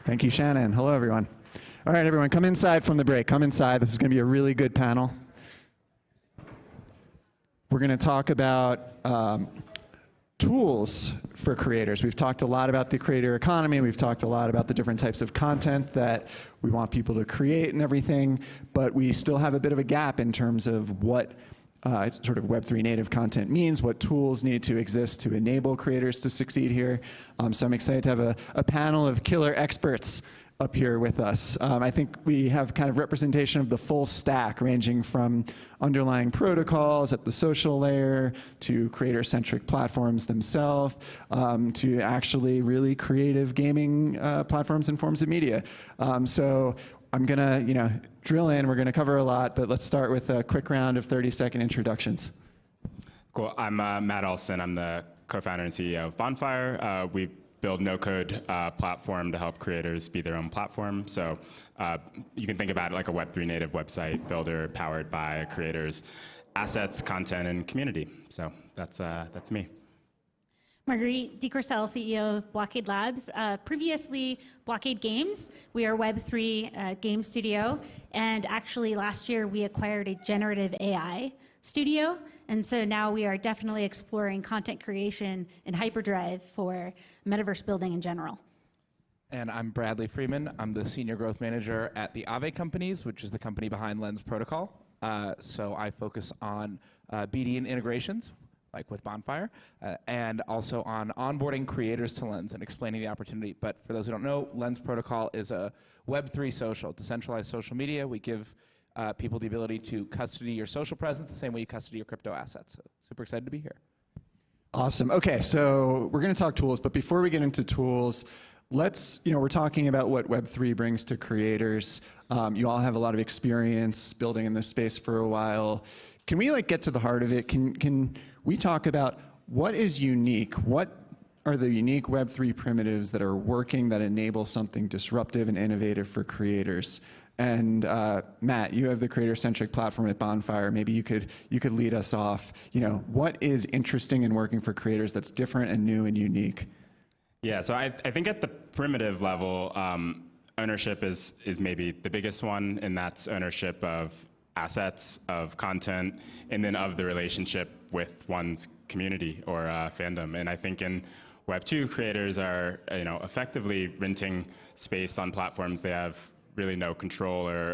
Thank you, Shannon. Hello, everyone. All right, everyone, come inside from the break. Come inside. This is going to be a really good panel. We're going to talk about tools for creators. We've talked a lot about the creator economy. We've talked a lot about the different types of content that we want people to create and everything, but we still have a bit of a gap in terms of what sort of Web3 native content means, what tools need to exist to enable creators to succeed here. So I'm excited to have a panel of killer experts up here with us. I think we have kind of representation of the full stack, ranging from underlying protocols at the social layer to creator-centric platforms themselves, to actually really creative gaming platforms and forms of media. So I'm gonna, drill in. We're gonna cover a lot, but let's start with a quick round of 30-second introductions. Cool. I'm Matt Altson. I'm the co-founder and CEO of Bonfire. We build no-code platform to help creators be their own platform. So you can think about it like a Web3 native website builder powered by creators, assets, content, and community. So that's me. Marguerite, deCourcelle, CEO of Blockade Labs. Previously, Blockade Games. We are Web3 game studio. And actually, last year, we acquired a generative AI studio. And so now we are definitely exploring content creation and hyperdrive for metaverse building in general. And I'm Bradley Freeman. I'm the Senior Growth Manager at the Aave Companies, which is the company behind Lens Protocol. So I focus on BD and integrations, like with Bonfire, and also on onboarding creators to Lens and explaining the opportunity. But for those who don't know, Lens Protocol is a Web3 social, decentralized social media. We give people the ability to custody your social presence the same way you custody your crypto assets. So super excited to be here. Awesome. Okay, so we're going to talk tools, but before we get into tools, let's, we're talking about what Web3 brings to creators. You all have a lot of experience building in this space for a while. Can we get to the heart of it? Can we talk about what is unique? What are the unique Web3 primitives that are working that enable something disruptive and innovative for creators? And Matt, you have the creator-centric platform at Bonfire. Maybe you could lead us off. What is interesting and working for creators that's different and new and unique? Yeah, so I think at the primitive level, ownership is maybe the biggest one, and that's ownership of assets, of content, and then of the relationship with one's community or fandom. And I think in Web 2, creators are effectively renting space on platforms they have really no control or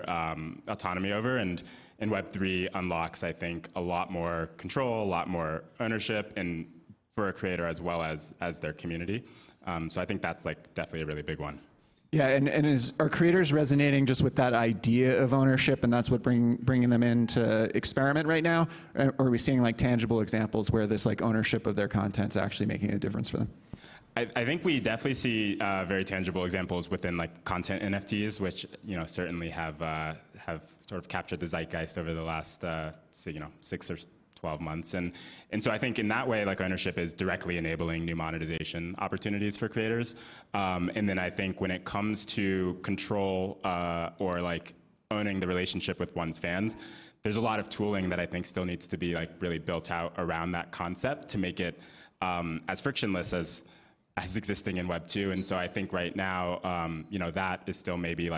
autonomy over. And in Web 3 unlocks, I think, a lot more control, a lot more ownership, and for a creator as well as their community. So I think that's definitely a really big one. Yeah, and are creators resonating just with that idea of ownership, and that's what bringing them in to experiment right now? Or are we seeing tangible examples where this ownership of their content's actually making a difference for them? I think we definitely see very tangible examples within content NFTs, which certainly have sort of captured the zeitgeist over the last 6 or 12 months. And so I think in that way, ownership is directly enabling new monetization opportunities for creators. And then I think when it comes to control or owning the relationship with one's fans, there's a lot of tooling that I think still needs to be really built out around that concept to make it as frictionless as existing in Web 2. And so I think right now, that is still maybe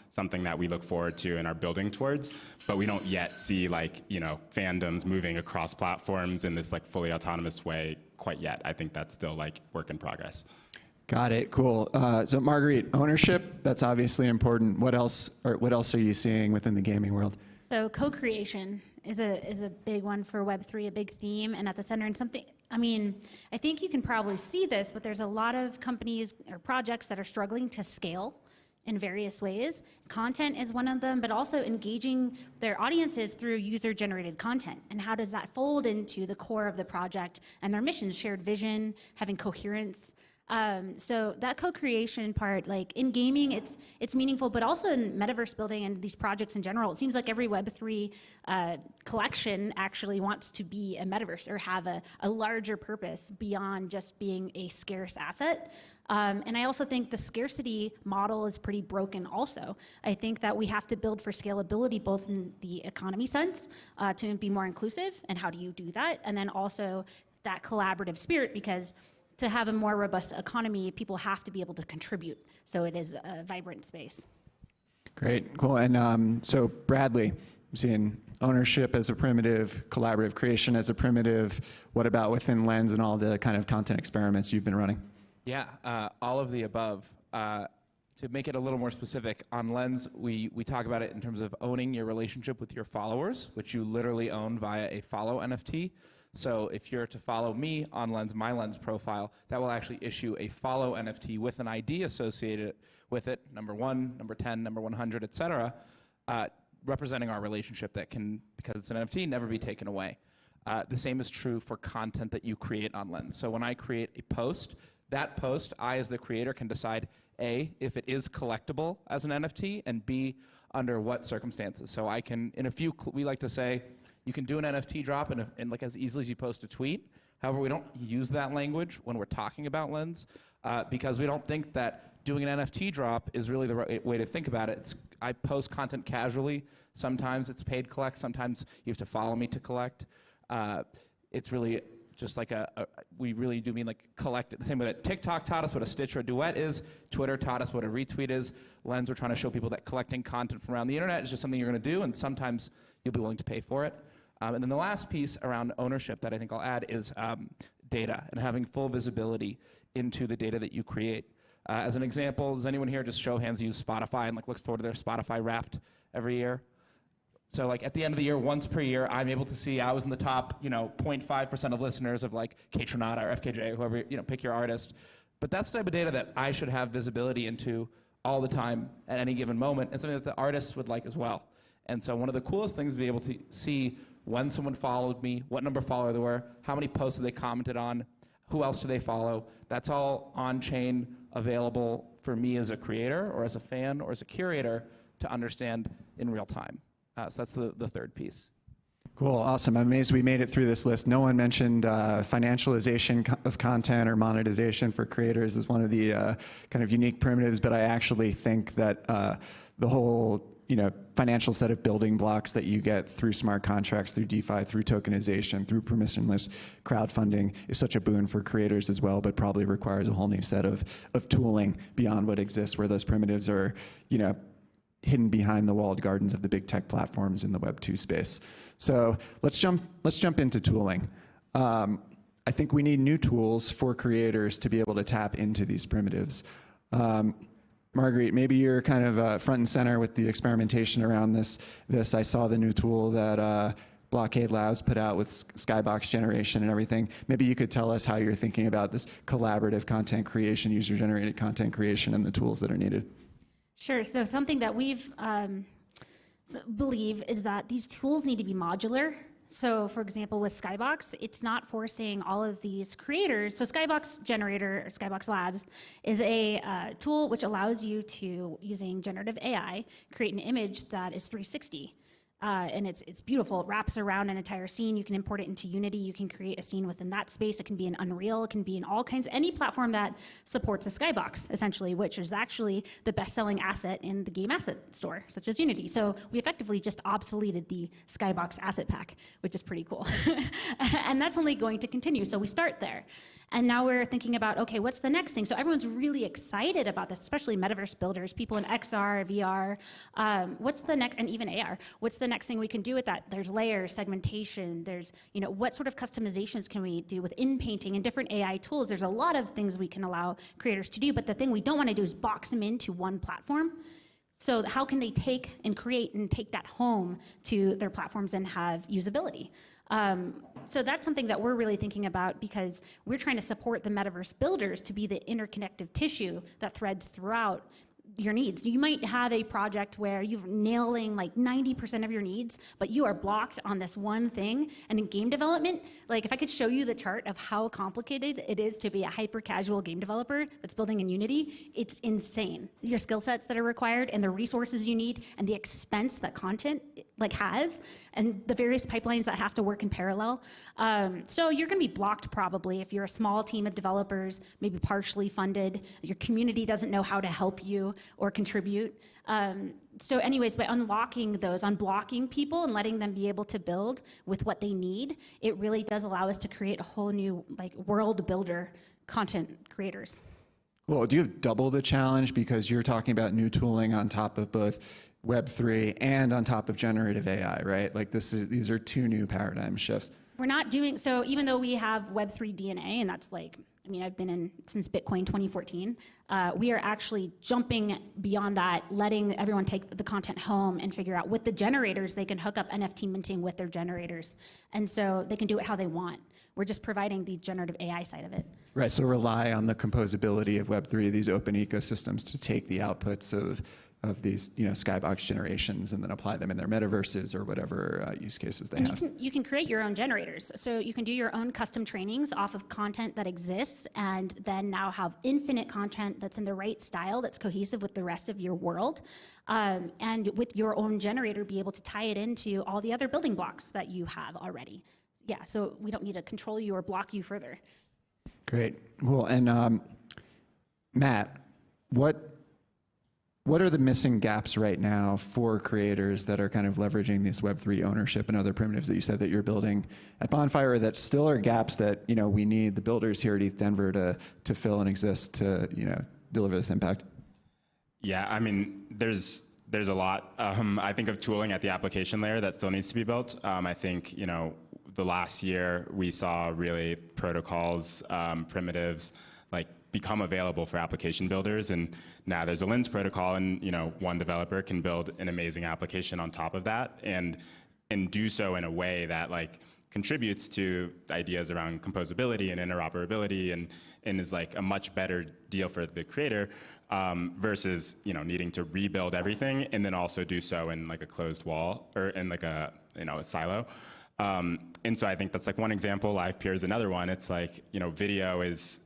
something that we look forward to and are building towards, but we don't yet see fandoms moving across platforms in this fully autonomous way quite yet. I think that's still work in progress. Got it. Cool. So Marguerite, ownership, that's obviously important. What else are you seeing within the gaming world? So co-creation is a big one for Web3, a big theme, and at the center, and something, I think you can probably see this, but there's a lot of companies or projects that are struggling to scale in various ways. Content is one of them, but also engaging their audiences through user-generated content. And how does that fold into the core of the project and their mission, shared vision, having coherence? So that co-creation part, in gaming, it's meaningful, but also in metaverse building and these projects in general, it seems like every Web3 collection actually wants to be a metaverse or have a larger purpose beyond just being a scarce asset. And I also think the scarcity model is pretty broken also. I think that we have to build for scalability, both in the economy sense, to be more inclusive, and how do you do that? And then also that collaborative spirit, because to have a more robust economy, people have to be able to contribute. So it is a vibrant space. Great, cool. And so Bradley, I'm seeing ownership as a primitive, collaborative creation as a primitive. What about within Lens and all the kind of content experiments you've been running? Yeah, all of the above. To make it a little more specific, on Lens, we talk about it in terms of owning your relationship with your followers, which you literally own via a follow NFT. So if you're to follow me on Lens, my Lens profile, that will actually issue a follow NFT with an ID associated with it, number 1, number 10, number 100, et cetera, representing our relationship that can, because it's an NFT, never be taken away. The same is true for content that you create on Lens. So when I create a post, that post, I as the creator can decide, A, if it is collectible as an NFT, and B, under what circumstances. So I can, in a few, we like to say, you can do an NFT drop in like as easily as you post a tweet. However, we don't use that language when we're talking about Lens because we don't think that doing an NFT drop is really the right way to think about it. I post content casually. Sometimes it's paid collect. Sometimes you have to follow me to collect. It's really just like we really do mean like collect it. The same way that TikTok taught us what a stitch or a duet is, Twitter taught us what a retweet is. Lens, we're trying to show people that collecting content from around the internet is just something you're going to do, and sometimes you'll be willing to pay for it. And then the last piece around ownership that I think I'll add is data and having full visibility into the data that you create. As an example, does anyone here just show of hands use Spotify and like looks forward to their Spotify Wrapped every year? So like at the end of the year, once per year, I'm able to see I was in the top, 0.5% of listeners of like Kaytranada or FKJ, whoever, pick your artist. But that's the type of data that I should have visibility into all the time at any given moment, and something that the artists would like as well. And so one of the coolest things is to be able to see when someone followed me, what number follower they were, how many posts they commented on, who else do they follow. That's all on-chain available for me as a creator or as a fan or as a curator to understand in real time. So that's the third piece. Cool, awesome. I'm amazed we made it through this list. No one mentioned financialization of content or monetization for creators as one of the kind of unique primitives, but I actually think that the whole financial set of building blocks that you get through smart contracts, through DeFi, through tokenization, through permissionless crowdfunding is such a boon for creators as well, but probably requires a whole new set of tooling beyond what exists, where those primitives are, hidden behind the walled gardens of the big tech platforms in the Web 2 space. So let's jump into tooling. I think we need new tools for creators to be able to tap into these primitives. Marguerite, maybe you're kind of front and center with the experimentation around this. I saw the new tool that Blockade Labs put out with skybox generation and everything. Maybe you could tell us how you're thinking about this collaborative content creation, user-generated content creation, and the tools that are needed. Sure. So something that we've believe is that these tools need to be modular. So for example, with Skybox, it's not forcing all of these creators. So Skybox Generator, or Skybox Labs, is a tool which allows you to, using generative AI, create an image that is 360. And it's beautiful. It wraps around an entire scene. You can import it into Unity. You can create a scene within that space. It can be in Unreal. It can be in all kinds, any platform that supports a Skybox, essentially, which is actually the best-selling asset in the game asset store, such as Unity. So we effectively just obsoleted the Skybox asset pack, which is pretty cool. And that's only going to continue. So we start there. And now we're thinking about, okay, what's the next thing? So everyone's really excited about this, especially metaverse builders, people in XR, VR. What's the next, and even AR, what's the next thing we can do with that? There's layers, segmentation, there's, what sort of customizations can we do with in-painting and different AI tools? There's a lot of things we can allow creators to do, but the thing we don't want to do is box them into one platform. So how can they take and create and take that home to their platforms and have usability? So that's something that we're really thinking about, because we're trying to support the metaverse builders to be the interconnective tissue that threads throughout your needs. You might have a project where you're nailing like 90% of your needs, but you are blocked on this one thing. And in game development, like if I could show you the chart of how complicated it is to be a hyper casual game developer that's building in Unity, it's insane. Your skill sets that are required and the resources you need and the expense that content like has and the various pipelines that have to work in parallel. So you're gonna be blocked probably if you're a small team of developers, maybe partially funded, your community doesn't know how to help you or contribute. So anyways, by unblocking people and letting them be able to build with what they need, it really does allow us to create a whole new like world builder content creators. Well, do you have double the challenge because you're talking about new tooling on top of both Web3 and on top of generative AI, right? Like these are two new paradigm shifts. We're not doing, so even though we have Web3 DNA, and that's like, I mean, I've been in since Bitcoin 2014, we are actually jumping beyond that, letting everyone take the content home and figure out with the generators, they can hook up NFT minting with their generators. And so they can do it how they want. We're just providing the generative AI side of it. Right, so rely on the composability of Web3, these open ecosystems to take the outputs of these, skybox generations and then apply them in their metaverses or whatever use cases they have. You can create your own generators. So you can do your own custom trainings off of content that exists and then now have infinite content that's in the right style, that's cohesive with the rest of your world. And with your own generator, be able to tie it into all the other building blocks that you have already. Yeah, so we don't need to control you or block you further. Great, cool. And Matt, what are the missing gaps right now for creators that are kind of leveraging this Web3 ownership and other primitives that you said that you're building at Bonfire, or that still are gaps that we need the builders here at ETH Denver to fill and exist to deliver this impact? Yeah, I mean, there's a lot. I think of tooling at the application layer that still needs to be built. I think the last year we saw really protocols, primitives, like become available for application builders, and now there's a Lens protocol, and one developer can build an amazing application on top of that, and do so in a way that like contributes to ideas around composability and interoperability, and is like a much better deal for the creator versus needing to rebuild everything and then also do so in like a closed wall or in like a a silo. And so I think that's like one example. Livepeer is another one. It's like video is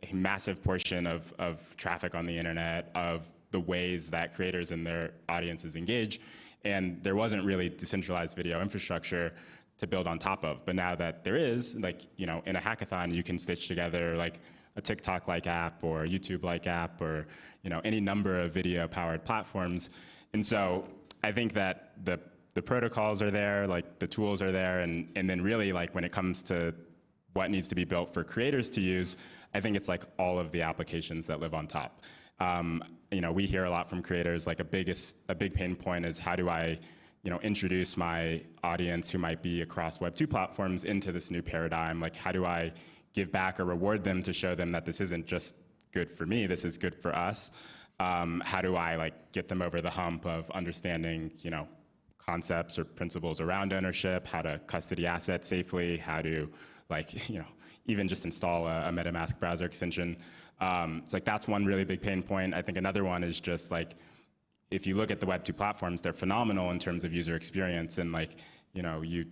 a massive portion of traffic on the internet, of the ways that creators and their audiences engage. And there wasn't really decentralized video infrastructure to build on top of. But now that there is, like, in a hackathon, you can stitch together like a TikTok-like app or a YouTube-like app or, any number of video-powered platforms. And so I think that the protocols are there, like the tools are there, and then really like when it comes to what needs to be built for creators to use, I think it's like all of the applications that live on top. We hear a lot from creators, like a big pain point is how do I, introduce my audience who might be across Web2 platforms into this new paradigm? Like how do I give back or reward them to show them that this isn't just good for me, this is good for us? How do I like get them over the hump of understanding, concepts or principles around ownership, how to custody assets safely, how to even just install a MetaMask browser extension. So like that's one really big pain point. I think another one is just like, if you look at the Web2 platforms, they're phenomenal in terms of user experience, and like, you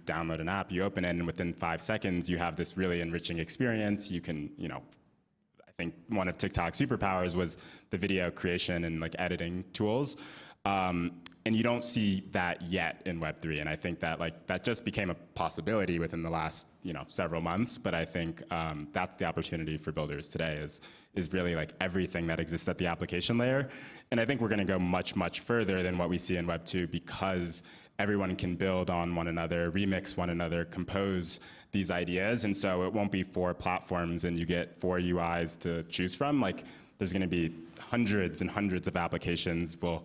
download an app, you open it, and within 5 seconds, you have this really enriching experience. You can, I think one of TikTok's superpowers was the video creation and like editing tools. And you don't see that yet in Web3, and I think that that just became a possibility within the last several months. But I think that's the opportunity for builders today is really like everything that exists at the application layer, and I think we're going to go much further than what we see in Web2 because everyone can build on one another, remix one another, compose these ideas, and so it won't be 4 platforms and you get 4 UIs to choose from. Like there's going to be hundreds and hundreds of applications. Will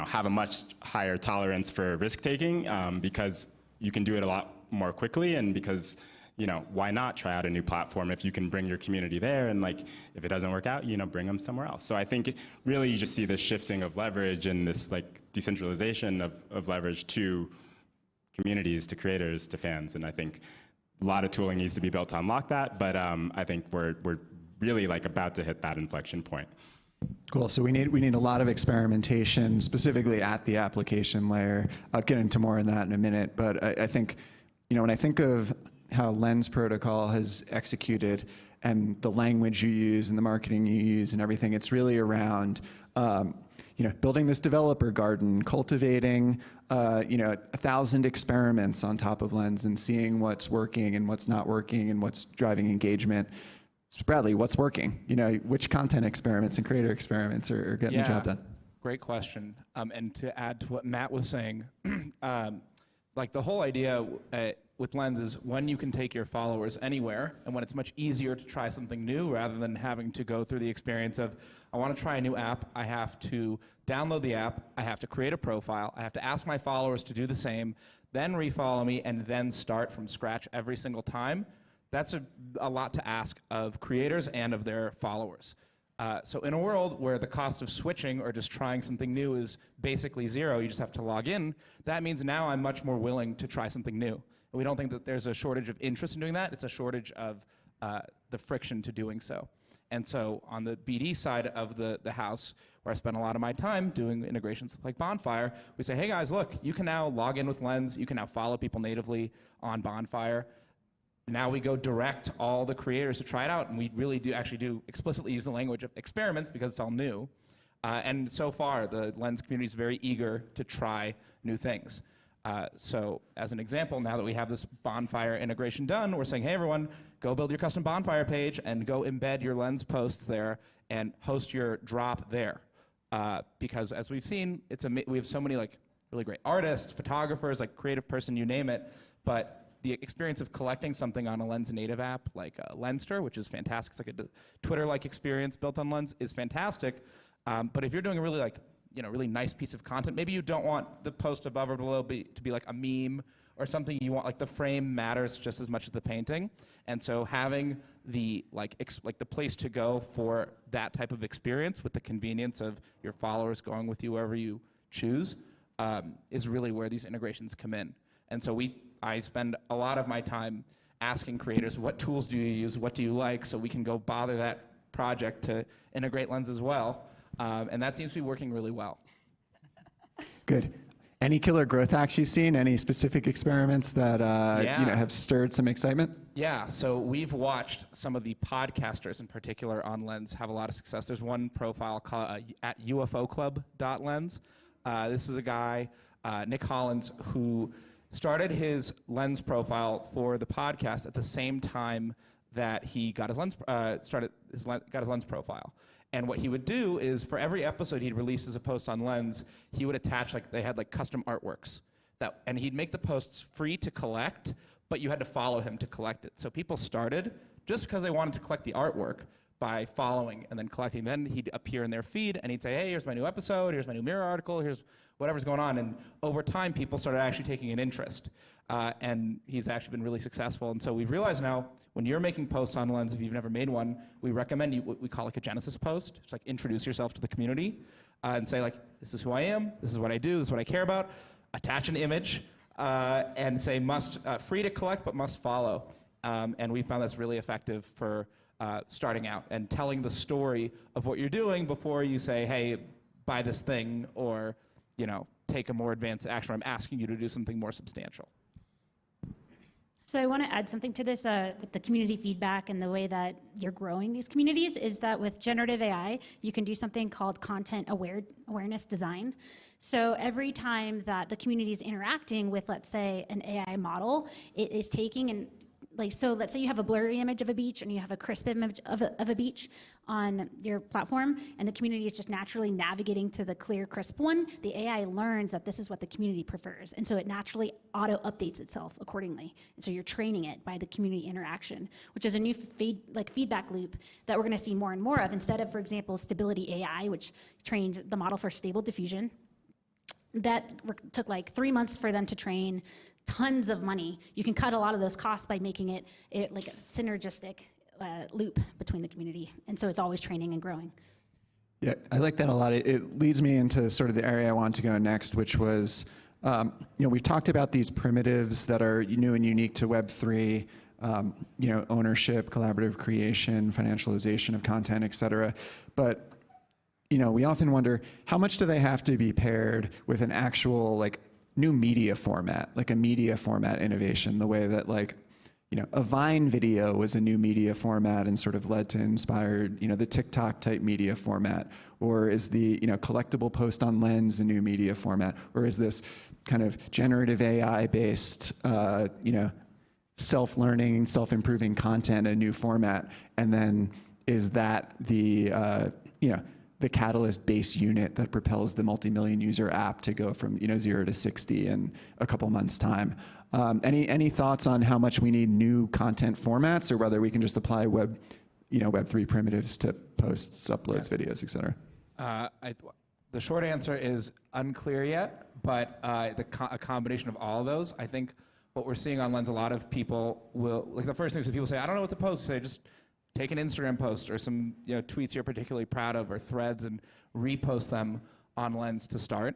have a much higher tolerance for risk taking because you can do it a lot more quickly, and because why not try out a new platform if you can bring your community there, and like if it doesn't work out, bring them somewhere else. So I think really you just see this shifting of leverage and this like decentralization of leverage to communities, to creators, to fans, and I think a lot of tooling needs to be built to unlock that. But I think we're really like about to hit that inflection point. Cool. So we need a lot of experimentation, specifically at the application layer. I'll get into more on that in a minute. But I think, when I think of how Lens protocol has executed and the language you use and the marketing you use and everything, it's really around, building this developer garden, cultivating, 1,000 experiments on top of Lens and seeing what's working and what's not working and what's driving engagement. So Bradley, what's working? Which content experiments and creator experiments are getting the job done? Great question. And to add to what Matt was saying, like the whole idea with Lens is when you can take your followers anywhere, and when it's much easier to try something new rather than having to go through the experience of, I want to try a new app, I have to download the app, I have to create a profile, I have to ask my followers to do the same, then refollow me, and then start from scratch every single time. That's a lot to ask of creators and of their followers. So in a world where the cost of switching or just trying something new is basically zero, you just have to log in, that means now I'm much more willing to try something new. And we don't think that there's a shortage of interest in doing that. It's a shortage of the friction to doing so. And so on the BD side of the house, where I spend a lot of my time doing integrations like Bonfire, we say, hey guys, look, you can now log in with Lens, you can now follow people natively on Bonfire. Now we go direct all the creators to try it out, and we really do explicitly use the language of experiments because it's all new. And so far, the Lens community is very eager to try new things. So as an example, now that we have this Bonfire integration done, we're saying, hey everyone, go build your custom Bonfire page and go embed your Lens posts there and host your drop there. Because as we've seen, we have so many like really great artists, photographers, like creative person, you name it, but the experience of collecting something on a Lens native app like Lenster, which is fantastic, it's like a Twitter-like experience built on Lens, is fantastic. But if you're doing a really really nice piece of content, maybe you don't want the post above or below to be like a meme or something. You want like the frame matters just as much as the painting. And so having the the place to go for that type of experience with the convenience of your followers going with you wherever you choose is really where these integrations come in. And so I spend a lot of my time asking creators, what tools do you use, what do you like, so we can go bother that project to integrate Lens as well. And that seems to be working really well. Good. Any killer growth hacks you've seen? Any specific experiments that have stirred some excitement? Yeah, so we've watched some of the podcasters in particular on Lens have a lot of success. There's one profile called at ufoclub.lens. This is a guy, Nick Hollins, who started his Lens profile for the podcast at the same time that he got his Lens got his Lens profile. And what he would do is for every episode he'd release as a post on Lens, he would attach they had custom artworks and he'd make the posts free to collect, but you had to follow him to collect it. So people started just because they wanted to collect the artwork by following and then collecting. Then he'd appear in their feed and he'd say, hey, here's my new episode, here's my new Mirror article, here's whatever's going on. And over time, people started actually taking an interest. And he's actually been really successful. And so we've realized now, when you're making posts on Lens, if you've never made one, we recommend what we call a Genesis post. It's introduce yourself to the community and say this is who I am, this is what I do, this is what I care about. Attach an image and say free to collect, but must follow. And we found that's really effective for starting out and telling the story of what you're doing before you say, hey, buy this thing or take a more advanced action. I'm asking you to do something more substantial. So I want to add something to this with the community feedback and the way that you're growing these communities is that with generative AI, you can do something called content awareness design. So every time that the community is interacting with, let's say, an AI model, it is taking and so let's say you have a blurry image of a beach and you have a crisp image of a beach on your platform, and the community is just naturally navigating to the clear, crisp one. The AI learns that this is what the community prefers, and so it naturally auto-updates itself accordingly. And so you're training it by the community interaction, which is a new feedback loop that we're going to see more and more of. Instead of, for example, Stability AI, which trained the model for stable diffusion, that took 3 months for them to train. Tons of money. You can cut a lot of those costs by making it like a synergistic loop between the community. And so it's always training and growing. Yeah, I like that a lot. It leads me into sort of the area I want to go next, which was, we've talked about these primitives that are new and unique to Web3, ownership, collaborative creation, financialization of content, et cetera. But, we often wonder, how much do they have to be paired with an actual, new media format, a media format innovation, the way that a Vine video was a new media format and sort of led to inspired, the TikTok type media format, or is the, collectible post on Lens a new media format, or is this kind of generative AI based, self-learning, self-improving content a new format, and then is that the, the Catalyst base unit that propels the multi-million user app to go from 0 to 60 in a couple months' time. Any thoughts on how much we need new content formats, or whether we can just apply Web3 primitives to posts, uploads, videos, et cetera? The short answer is unclear yet, but a combination of all of those. I think what we're seeing on Lens, a lot of people will, like the first thing is people say, I don't know what to post, say just take an Instagram post or some tweets you're particularly proud of or threads and repost them on Lens to start,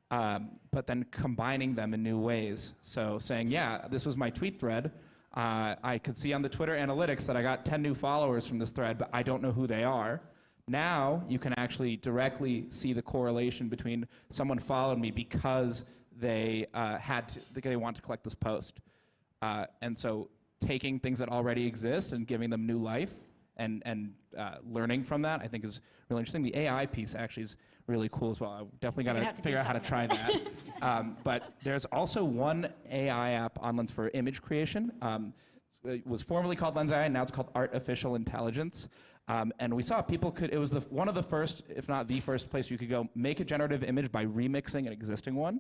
but then combining them in new ways. So saying, yeah, this was my tweet thread. I could see on the Twitter analytics that I got 10 new followers from this thread, but I don't know who they are. Now you can actually directly see the correlation between someone followed me because they they want to collect this post. And so taking things that already exist and giving them new life and learning from that, I think is really interesting. The AI piece actually is really cool as well. I definitely got to figure out how to try that. But there's also one AI app on Lens for image creation. It was formerly called Lens AI, now it's called Artificial Intelligence. And we saw people could, it was one of the first, if not the first place you could go make a generative image by remixing an existing one.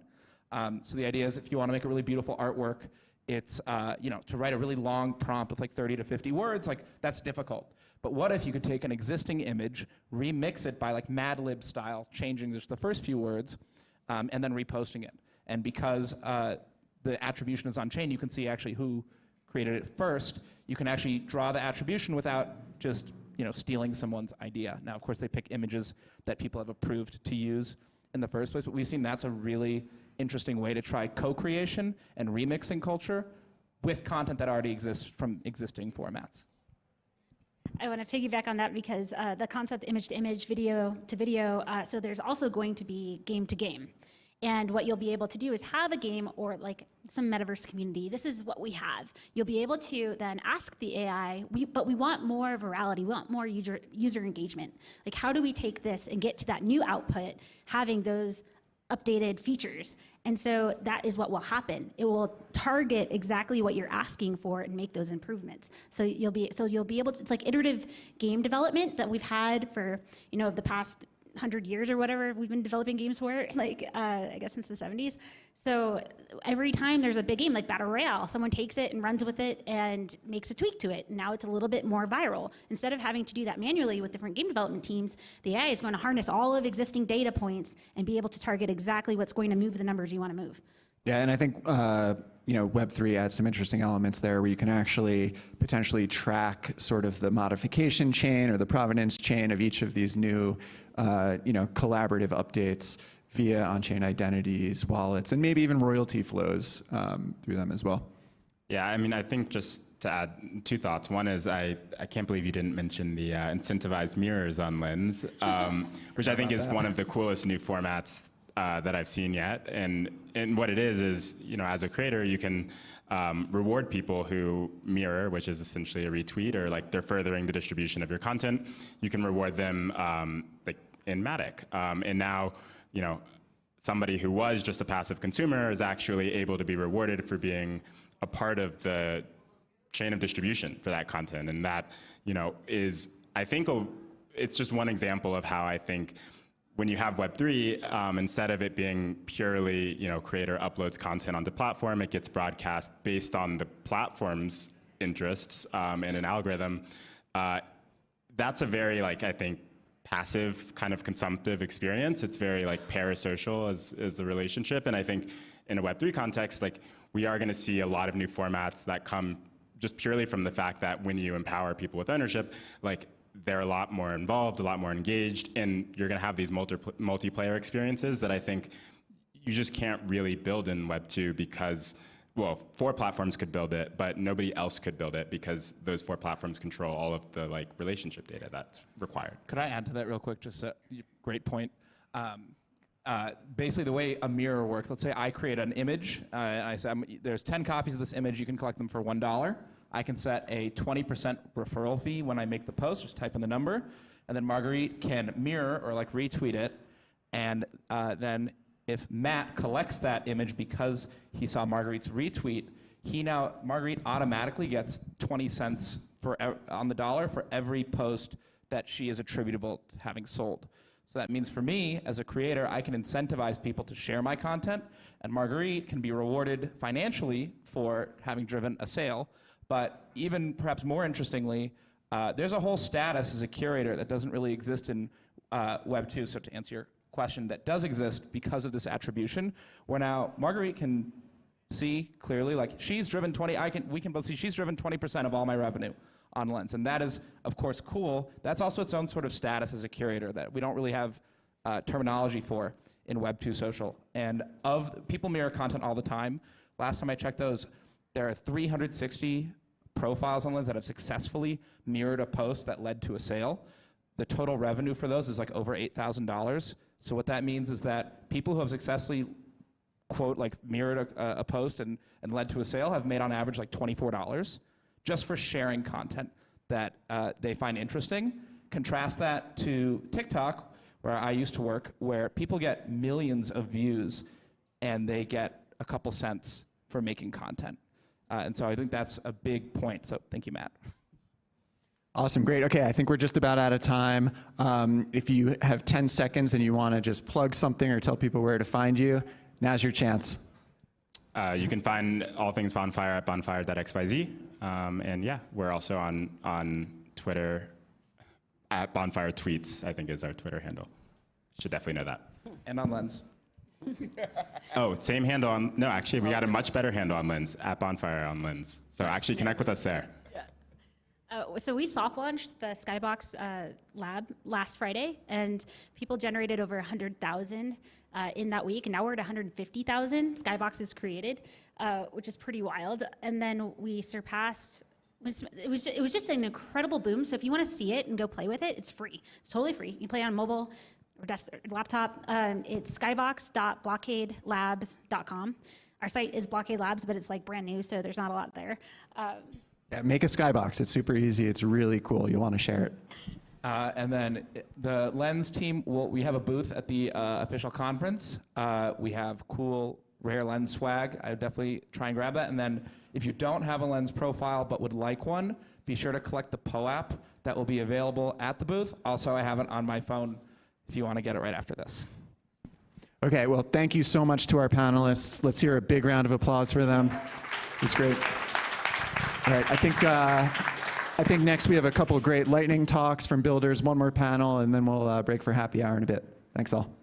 So the idea is if you want to make a really beautiful artwork, it's, to write a really long prompt with like 30 to 50 words, like that's difficult. But what if you could take an existing image, remix it by like Mad Lib style, changing just the first few words, and then reposting it. And because the attribution is on chain, you can see actually who created it first. You can actually draw the attribution without just stealing someone's idea. Now, of course, they pick images that people have approved to use in the first place, but we've seen that's a really interesting way to try co-creation and remixing culture with content that already exists from existing formats. I want to piggyback on that because the concept image to image, video to video, so there's also going to be game to game. And what you'll be able to do is have a game or like some metaverse community. This is what we have. You'll be able to then ask the AI, but we want more virality. We want more user engagement. Like, how do we take this and get to that new output, having those updated features? And so that is what will happen. It will target exactly what you're asking for and make those improvements. So you'll be able to, it's like iterative game development that we've had for, of the past 100 years or whatever we've been developing games for, like I guess since the 70s. So every time there's a big game like Battle Royale, someone takes it and runs with it and makes a tweak to it. Now it's a little bit more viral. Instead of having to do that manually with different game development teams, the AI is going to harness all of existing data points and be able to target exactly what's going to move the numbers you want to move. Yeah, and I think Web3 adds some interesting elements there where you can actually potentially track sort of the modification chain or the provenance chain of each of these new collaborative updates via on-chain identities, wallets, and maybe even royalty flows through them as well. Yeah, I mean, I think just to add two thoughts. One is I can't believe you didn't mention the incentivized mirrors on Lens, which I think is one of the coolest new formats that I've seen yet. And what it is, as a creator, you can reward people who mirror, which is essentially a retweet, or like they're furthering the distribution of your content. You can reward them like in Matic. And now, somebody who was just a passive consumer is actually able to be rewarded for being a part of the chain of distribution for that content. And that, is, I think, it's just one example of how I think when you have Web3, instead of it being purely, creator uploads content onto platform, it gets broadcast based on the platform's interests in an algorithm. That's a very, I think, passive kind of consumptive experience. It's very parasocial as a relationship. And I think in a Web3 context, we are going to see a lot of new formats that come just purely from the fact that when you empower people with ownership, they're a lot more involved, a lot more engaged, and you're going to have these multiplayer experiences that I think you just can't really build in Web 2 because, well, 4 platforms could build it, but nobody else could build it because those 4 platforms control all of the relationship data that's required. Could I add to that real quick? Just a great point. Basically, the way a mirror works, let's say I create an image. I say there's 10 copies of this image. You can collect them for $1. I can set a 20% referral fee when I make the post, just type in the number, and then Marguerite can mirror or retweet it, and then if Matt collects that image because he saw Marguerite's retweet, Marguerite automatically gets 20 cents on the dollar for every post that she is attributable to having sold. So that means for me, as a creator, I can incentivize people to share my content, and Marguerite can be rewarded financially for having driven a sale. But even perhaps more interestingly, there's a whole status as a curator that doesn't really exist in Web 2. So to answer your question, that does exist because of this attribution, where now Marguerite can see clearly, like she's driven 20, we can both see she's driven 20% of all my revenue on Lens. And that is, of course, cool. That's also its own sort of status as a curator that we don't really have terminology for in Web 2 social. And people mirror content all the time. Last time I checked those, there are 360 profiles on Lens that have successfully mirrored a post that led to a sale. The total revenue for those is like over $8,000. So what that means is that people who have successfully, quote, like mirrored a post and led to a sale have made on average like $24 just for sharing content that they find interesting. Contrast that to TikTok, where I used to work, where people get millions of views and they get a couple cents for making content. And so I think that's a big point. So thank you, Matt. Awesome, great. Okay, I think we're just about out of time. If you have 10 seconds and you want to just plug something or tell people where to find you, now's your chance. You can find all things Bonfire at Bonfire.xyz. And yeah, we're also on Twitter at Bonfire Tweets, I think is our Twitter handle. Should definitely know that. And on Lens. Oh, same handle on, no, actually, we got a much better handle on Lens, at Bonfire on Lens. So actually connect with us there. So we soft launched the Skybox lab last Friday, and people generated over 100,000 in that week, and now we're at 150,000 Skyboxes created, which is pretty wild. And then we surpassed. It was just an incredible boom. So if you want to see it and go play with it, it's free. It's totally free. You can play on mobile or laptop. It's skybox.blockadelabs.com. Our site is Blockade Labs, but it's like brand new, so there's not a lot there. Yeah, make a Skybox. It's super easy. It's really cool. You'll want to share it. And then the Lens team, we have a booth at the official conference. We have cool, rare Lens swag. I would definitely try and grab that. And then if you don't have a Lens profile but would like one, be sure to collect the PO app that will be available at the booth. Also, I have it on my phone if you want to get it right after this. Okay, well, thank you so much to our panelists. Let's hear a big round of applause for them. It's great. All right, I think next we have a couple of great lightning talks from builders, one more panel, and then we'll break for happy hour in a bit. Thanks all.